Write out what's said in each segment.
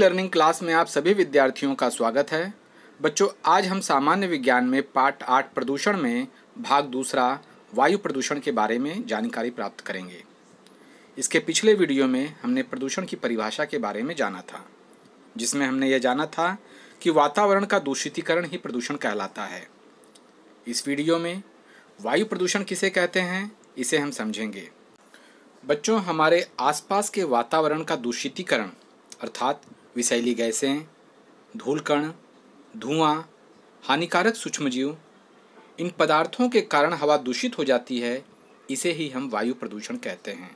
Learning class में आप सभी विद्यार्थियों का स्वागत है। बच्चों, आज हम सामान्य विज्ञान में पाठ 8 प्रदूषण में भाग दूसरा वायु प्रदूषण के बारे में जानकारी प्राप्त करेंगे। इसके पिछले वीडियो में हमने प्रदूषण की परिभाषा के बारे में जाना था, जिसमें हमने यह जाना था कि वातावरण का दूषितीकरण ही प्रदूषण कहलाता है। इस वीडियो में वायु प्रदूषण किसे कहते हैं, इसे हम समझेंगे। बच्चों, हमारे आसपास के वातावरण का दूषितीकरण अर्थात विषैली गैसें, धूलकण, धुआं, हानिकारक सूक्ष्मजीव, इन पदार्थों के कारण हवा दूषित हो जाती है, इसे ही हम वायु प्रदूषण कहते हैं।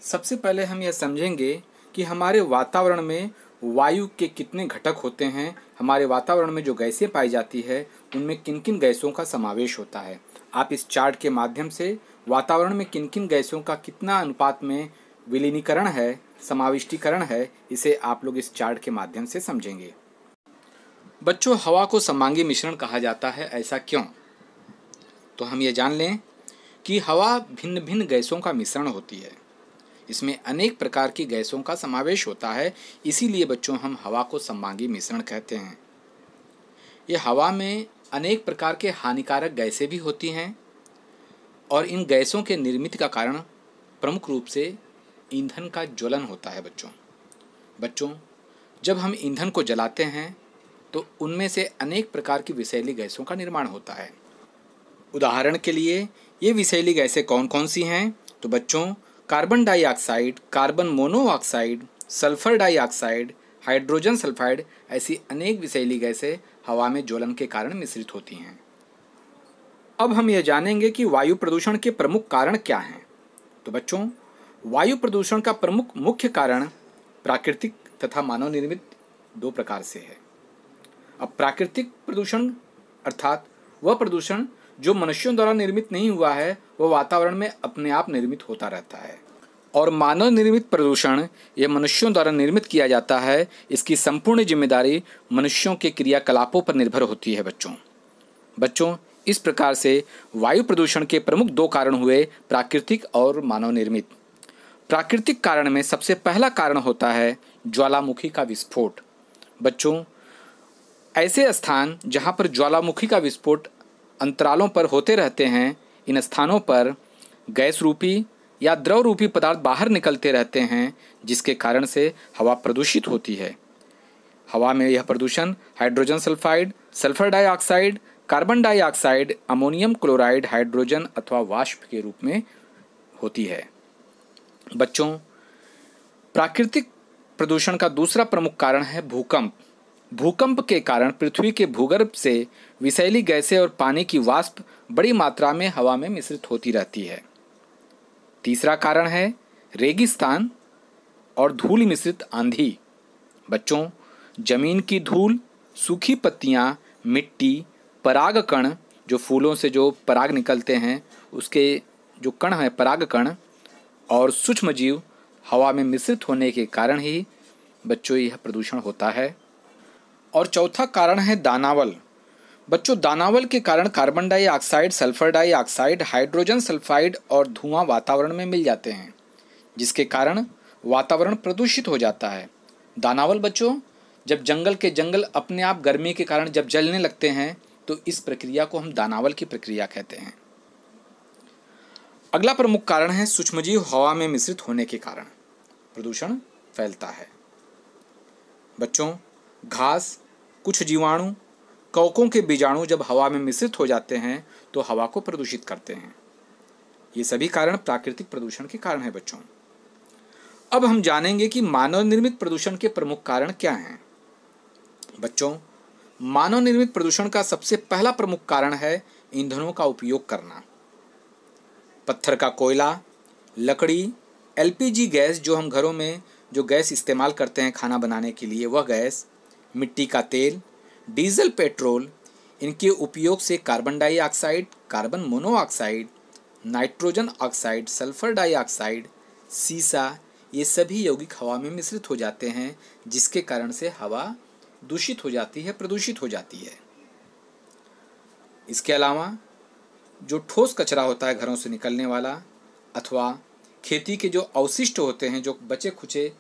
सबसे पहले हम यह समझेंगे कि हमारे वातावरण में वायु के कितने घटक होते हैं। हमारे वातावरण में जो गैसें पाई जाती है उनमें किन किन गैसों का समावेश होता है। आप इस चार्ट के माध्यम से वातावरण में किन किन गैसों का कितना अनुपात में विलीनीकरण है, समाविष्टीकरण है, इसे आप लोग इस चार्ट के माध्यम से समझेंगे। बच्चों, हवा को समांगी मिश्रण कहा जाता है, ऐसा क्यों? तो हम ये जान लें कि हवा भिन्न भिन्न गैसों का मिश्रण होती है। इसमें अनेक प्रकार की गैसों का समावेश होता है, इसीलिए बच्चों हम हवा को समांगी मिश्रण कहते हैं। ये हवा में अनेक प्रकार के हानिकारक गैसें भी होती हैं और इन गैसों के निर्मित का कारण प्रमुख रूप से ईंधन का ज्वलन होता है। बच्चों, जब हम ईंधन को जलाते हैं तो उनमें से अनेक प्रकार की विषैली गैसों का निर्माण होता है। उदाहरण के लिए ये विषैली गैसें कौन कौन सी हैं? तो बच्चों, carbon dioxide, carbon monoxide, sulphur dioxide, hydrogen sulphide, ऐसी अनेक विषैली गैसें हवा में ज्वलन के कारण मिश्रित होती हैं। अब हम यह जानेंगे कि वायु प्रदूषण के प्रमुख कारण क्या हैं। तो बच्चों, वायु प्रदूषण का प्रमुख मुख्य कारण प्राकृतिक तथा मानव निर्मित दो प्रकार से है। अब प्राकृतिक प्रदूषण अर्थात वह प्रदूषण जो मनुष्यों द्वारा निर्मित नहीं हुआ है, वह वातावरण में अपने आप निर्मित होता रहता है। और मानव निर्मित प्रदूषण यह मनुष्यों द्वारा निर्मित किया जाता है। इसकी संपूर्ण जिम्मेदारी मनुष्यों के क्रियाकलापों पर निर्भर होती है। बच्चों, इस प्रकार से वायु प्रदूषण के प्रमुख दो कारण हुए, प्राकृतिक और मानव निर्मित। प्राकृतिक कारण में सबसे पहला कारण होता है ज्वालामुखी का विस्फोट। बच्चों, ऐसे स्थान जहाँ पर ज्वालामुखी का विस्फोट अंतरालों पर होते रहते हैं, इन स्थानों पर गैस रूपी या द्रव रूपी पदार्थ बाहर निकलते रहते हैं, जिसके कारण से हवा प्रदूषित होती है। हवा में यह प्रदूषण hydrogen sulphide, sulphur dioxide, carbon dioxide, ammonium chloride, hydrogen अथवा वाष्प के रूप में होती है। बच्चों, प्राकृतिक प्रदूषण का दूसरा प्रमुख कारण है भूकंप। भूकंप के कारण पृथ्वी के भूगर्भ से विषैली गैसें और पानी की वाष्प बड़ी मात्रा में हवा में मिश्रित होती रहती है। तीसरा कारण है रेगिस्तान और धूल मिश्रित आंधी। बच्चों, जमीन की धूल, सूखी पत्तियां, मिट्टी, परागकण, जो फूलों से जो पराग निकलते हैं उसके जो कण हैं परागकण, और सूक्ष्मजीव हवा में मिश्रित होने के कारण ही बच्चों यह प्रदूषण होता है। और चौथा कारण है दानावल। बच्चों, दानावल के कारण carbon dioxide, sulphur dioxide, hydrogen sulphide और धुआं वातावरण में मिल जाते हैं, जिसके कारण वातावरण प्रदूषित हो जाता है। दानावल बच्चों, जब जंगल के जंगल अपने आप गर्मी के कारण जब जलने लगते हैं तो इस प्रक्रिया को हम दानावल की प्रक्रिया कहते हैं। अगला प्रमुख कारण है सूक्ष्मजीव हवा में मिश्रित होने के कारण प्रदूषण फैलता है। बच्चों, घास, कुछ जीवाणु, कवकों के बीजाणु जब हवा में मिश्रित हो जाते हैं तो हवा को प्रदूषित करते हैं। ये सभी कारण प्राकृतिक प्रदूषण के कारण हैं। बच्चों, अब हम जानेंगे कि मानव निर्मित प्रदूषण के प्रमुख कारण क्या हैं। बच्चों, मानव निर्मित प्रदूषण का सबसे पहला प्रमुख कारण है ईंधनों का उपयोग करना। पत्थर का कोयला, लकड़ी, एलपीजी गैस, जो हम घरों में जो गैस इस्तेमाल करते हैं खाना बनाने के लिए, वह गैस, मिट्टी का तेल, डीजल, पेट्रोल, इनके उपयोग से carbon dioxide, carbon monoxide, nitrogen oxide, sulphur dioxide, सीसा, ये सभी यौगिक हवा में मिश्रित हो जाते हैं, जिसके कारण से हवा दूषित हो जाती है, प्रदूषित हो जाती है। इसके अलावा जो ठोस कचरा होता है घरों से निकलने वाला, अथवा खेती के जो अवशिष्ट होते हैं, जो बचे खुचे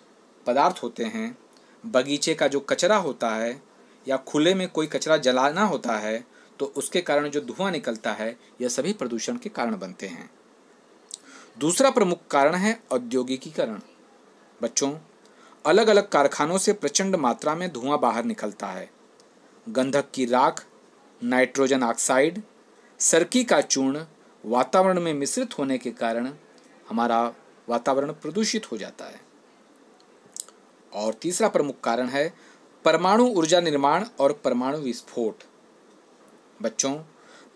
पदार्थ होते हैं, बगीचे का जो कचरा होता है या खुले में कोई कचरा जलाना होता है तो उसके कारण जो धुआं निकलता है, यह सभी प्रदूषण के कारण बनते हैं। दूसरा प्रमुख कारण है औद्योगिकीकरण। बच्चों, अलग अलग कारखानों से प्रचंड मात्रा में धुआं बाहर निकलता है। गंधक की राख, नाइट्रोजन ऑक्साइड, सरकी का चूर्ण वातावरण में मिश्रित होने के कारण हमारा वातावरण प्रदूषित हो जाता है। और तीसरा प्रमुख कारण है परमाणु ऊर्जा निर्माण और परमाणु विस्फोट। बच्चों,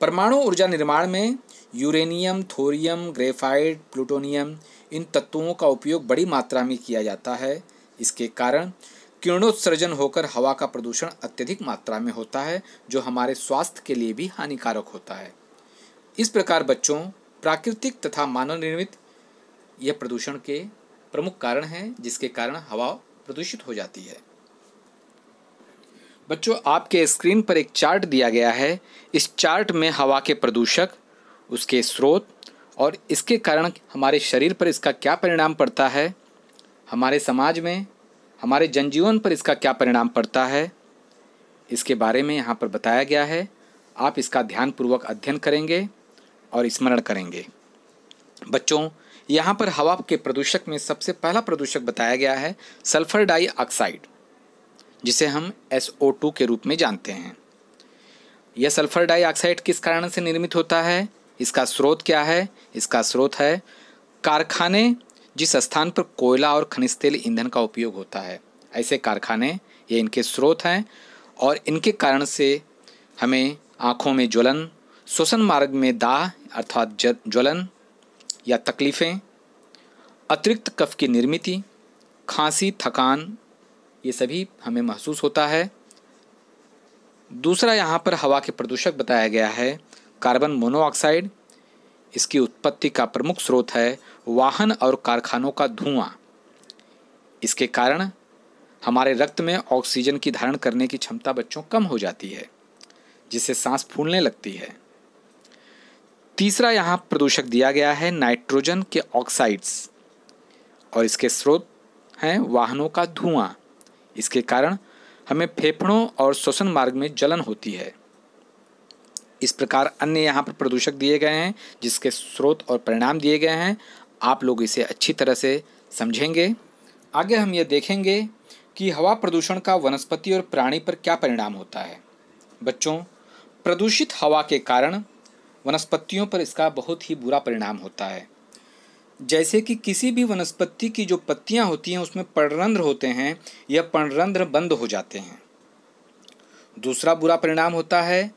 परमाणु ऊर्जा निर्माण में यूरेनियम, थोरियम, ग्रेफाइट, प्लूटोनियम इन तत्वों का उपयोग बड़ी मात्रा में किया जाता है। इसके कारण किरणोत्सर्जन होकर हवा का प्रदूषण अत्यधिक मात्रा में होता है, जो हमारे स्वास्थ्य के लिए भी हानिकारक होता है। इस प्रकार बच्चों, प्राकृतिक तथा मानव निर्मित यह प्रदूषण के प्रमुख कारण हैं, जिसके कारण हवा प्रदूषित हो जाती है। बच्चों, आपके स्क्रीन पर एक चार्ट दिया गया है। इस चार्ट में हवा के प्रदूषक, उसके स्रोत और इसके कारण हमारे शरीर पर इसका क्या परिणाम पड़ता है, हमारे समाज में, हमारे जनजीवन पर इसका क्या परिणाम पड़ता है, इसके बारे में यहाँ पर बताया गया है। आप इसका ध्यानपूर्वक अध्ययन करेंगे और स्मरण करेंगे। बच्चों, यहाँ पर हवा के प्रदूषक में सबसे पहला प्रदूषक बताया गया है सल्फर डाइऑक्साइड, जिसे हम SO2 के रूप में जानते हैं। यह सल्फर डाइऑक्साइड किस कारण से निर्मित होता है, इसका स्रोत क्या है? इसका स्रोत है कारखाने जिस स्थान पर कोयला और खनिज तेल ईंधन का उपयोग होता है, ऐसे कारखाने ये इनके स्रोत हैं। और इनके कारण से हमें आँखों में ज्वलन, श्वसन मार्ग में दाह अर्थात ज्वलन या तकलीफ़ें, अतिरिक्त कफ की निर्मिति, खांसी, थकान, ये सभी हमें महसूस होता है। दूसरा यहाँ पर हवा के प्रदूषक बताया गया है कार्बन मोनोऑक्साइड। इसकी उत्पत्ति का प्रमुख स्रोत है वाहन और कारखानों का धुआं। इसके कारण हमारे रक्त में ऑक्सीजन की धारण करने की क्षमता बच्चों कम हो जाती है, जिससे सांस फूलने लगती है। तीसरा यहाँ प्रदूषक दिया गया है नाइट्रोजन के ऑक्साइड्स, और इसके स्रोत हैं वाहनों का धुआं। इसके कारण हमें फेफड़ों और श्वसन मार्ग में जलन होती है। इस प्रकार अन्य यहाँ पर प्रदूषक दिए गए हैं, जिसके स्रोत और परिणाम दिए गए हैं। आप लोग इसे अच्छी तरह से समझेंगे। आगे हम ये देखेंगे कि हवा प्रदूषण का वनस्पति और प्राणी पर क्या परिणाम होता है। बच्चों, प्रदूषित हवा के कारण वनस्पतियों पर इसका बहुत ही बुरा परिणाम होता है। जैसे कि किसी भी वनस्पति की जो पत्तियां होती हैं उसमें पर्णरंध्र होते हैं, यह पर्णरंध्र बंद हो जाते हैं। दूसरा बुरा परिणाम होता है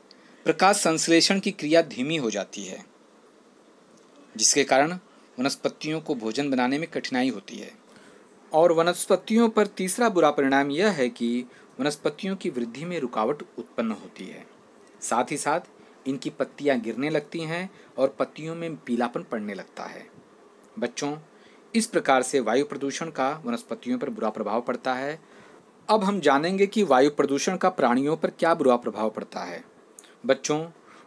प्रकाश संश्लेषण की क्रिया धीमी हो जाती है, जिसके कारण वनस्पतियों को भोजन बनाने में कठिनाई होती है। और वनस्पतियों पर तीसरा बुरा परिणाम यह है कि वनस्पतियों की वृद्धि में रुकावट उत्पन्न होती है। साथ ही साथ इनकी पत्तियां गिरने लगती हैं और पत्तियों में पीलापन पड़ने लगता है। बच्चों, इस प्रकार से वायु प्रदूषण का वनस्पतियों पर बुरा प्रभाव पड़ता है। अब हम जानेंगे कि वायु प्रदूषण का प्राणियों पर क्या बुरा प्रभाव पड़ता है। बच्चों,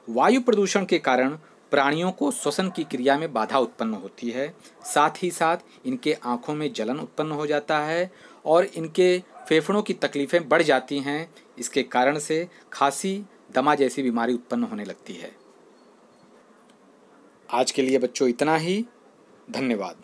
वायु प्रदूषण के कारण प्राणियों को श्वसन की क्रिया में बाधा उत्पन्न होती है। साथ ही साथ इनके आँखों में जलन उत्पन्न हो जाता है और इनके फेफड़ों की तकलीफ़ें बढ़ जाती हैं। इसके कारण से खांसी, दमा जैसी बीमारी उत्पन्न होने लगती है। आज के लिए बच्चों इतना ही। धन्यवाद।